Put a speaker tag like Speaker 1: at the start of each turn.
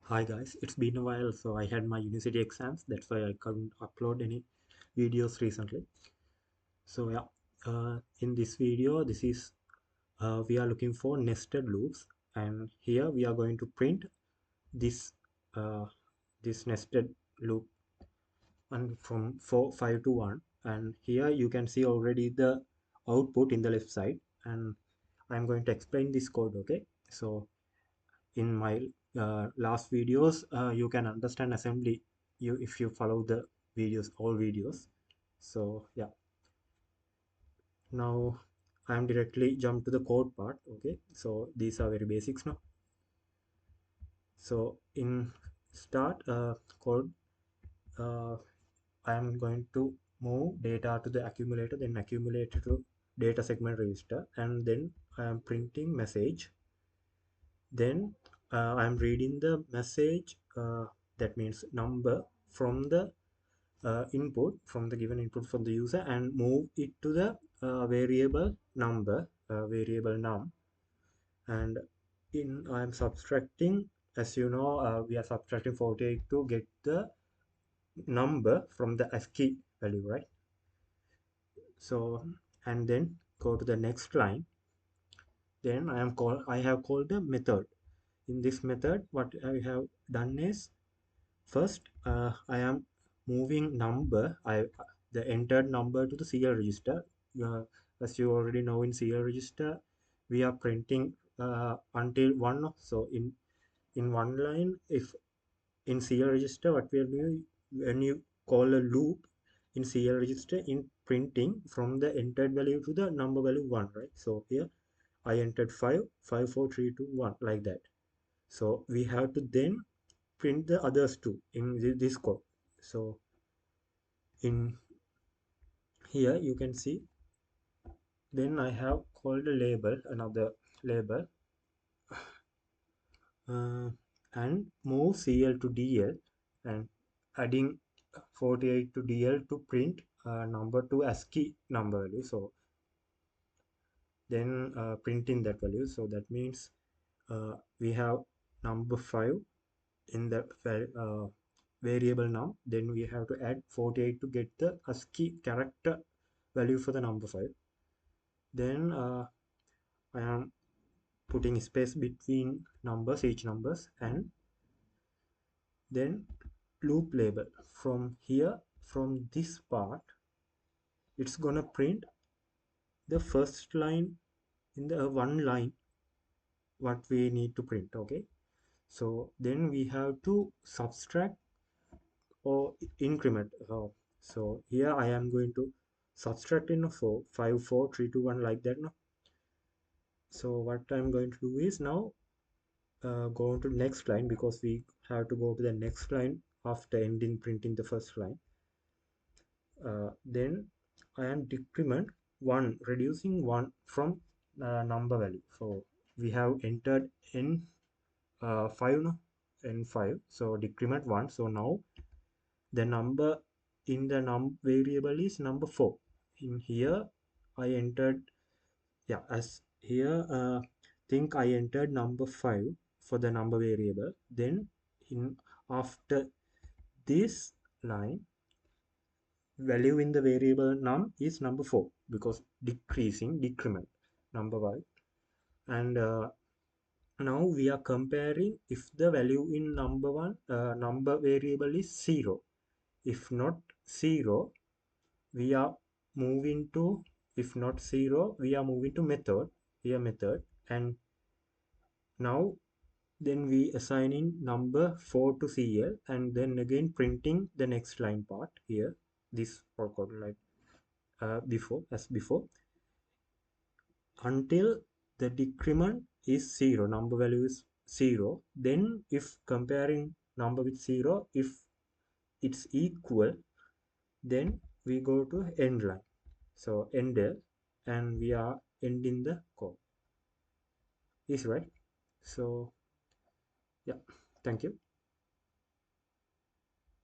Speaker 1: Hi guys, it's been a while, so I had my university exams. That's why I couldn't upload any videos recently. So yeah, in this video, this is we are looking for nested loops, and here we are going to print this uh, this nested loop and from 5 to 1. And here you can see already the output in the left side, and I'm going to explain this code. Okay, so in my last videos you can understand assembly you if you follow the videos, all videos. So yeah, now I'm directly jump to the code part. Okay, so these are very basics now. So in start code, uh, I am going to move data to the accumulator, then accumulator to data segment register, and then I am printing message. Then I'm reading the message, that means number, from the input, from the given input from the user, and move it to the variable number, variable num. And in I'm subtracting, as you know, we are subtracting 48 to get the number from the ASCII value, right? So, and then go to the next line. Then I have called the method. In this method, what I have done is, first, I am moving number, the entered number to the serial register. Uh, as you already know, in serial register, we are printing until 1. So in one line, if in serial register, what we are doing when you call a loop in serial register, in printing from the entered value to the number value 1, right? So here I entered 5, 5, 4, 3, 2, 1, like that. So we have to then print the others too in this code. So in here you can see, then I have called a label, another label, uh, and move CL to DL, and adding 48 to DL to print number to ASCII number value. So then printing that value. So that means we have number 5 in the variable num. Then we have to add 48 to get the ASCII character value for the number 5. Then I am putting space between numbers, each numbers, and then loop label. From here, from this part, it's gonna print the first line in the one line what we need to print. Okay, so then we have to subtract or increment. So here I am going to subtract in a 4, 5, 4, 3, 2, 1, like that. No? So what I'm going to do is now go on to next line, because we have to go to the next line after ending printing the first line. Then I am decrement 1, reducing 1 from number value. So we have entered in 5, no? In 5, so decrement 1. So now the number in the num variable is number 4. In here I entered, yeah, as here think I entered number 5 for the number variable. Then in after this line, value in the variable num is number 4, because decreasing, decrement number 1. And now we are comparing if the value in number 1 number variable is 0. If not 0, we are moving to, if not 0, we are moving to method, here method. And now then we assigning number 4 to CL, and then again printing the next line part here, this for code, like before, as before, until the decrement is 0, number value is 0. Then if comparing number with 0, if it's equal, then we go to end line. So end there, and we are ending the code. Is right. So yeah, thank you.